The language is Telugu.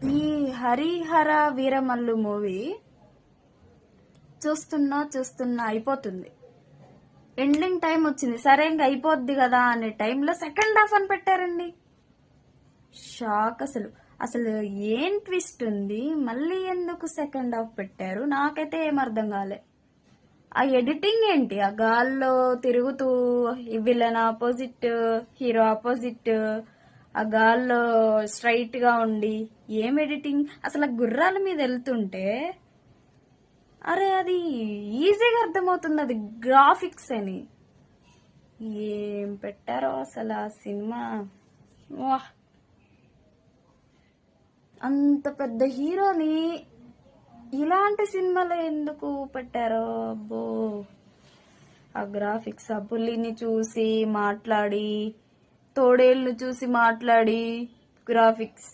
ఈ హరిహర వీరమల్లు మూవీ చూస్తున్నా అయిపోతుంది. ఎండింగ్ టైం వచ్చింది, సరే ఇంక అయిపోద్ది కదా అనే టైంలో సెకండ్ హాఫ్ అని పెట్టారండి. షాక్. అసలు ఏం ట్విస్ట్ ఉంది, మళ్ళీ ఎందుకు సెకండ్ హాఫ్ పెట్టారు నాకైతే ఏం అర్థం కాలే. ఆ ఎడిటింగ్ ఏంటి, ఆ గాల్లో తిరుగుతూ విలన్ ఆపోజిట్, హీరో ఆపోజిట్, ఆ గాల్లో స్ట్రైట్ గా ఉండి ఏం ఎడిటింగ్. అసలు గుర్రాల మీద వెళ్తుంటే అరే అది ఈజీగా అర్థమవుతుంది అది గ్రాఫిక్స్ అని. ఏం పెట్టారో అసలు ఆ సినిమా. వాహ్, అంత పెద్ద హీరోని ఇలాంటి సినిమాలో ఎందుకు పెట్టారో అబ్బో. ఆ గ్రాఫిక్స్, ఆ పులిని చూసి మాట్లాడి, తోడేళ్ళను చూసి మాట్లాడి గ్రాఫిక్స్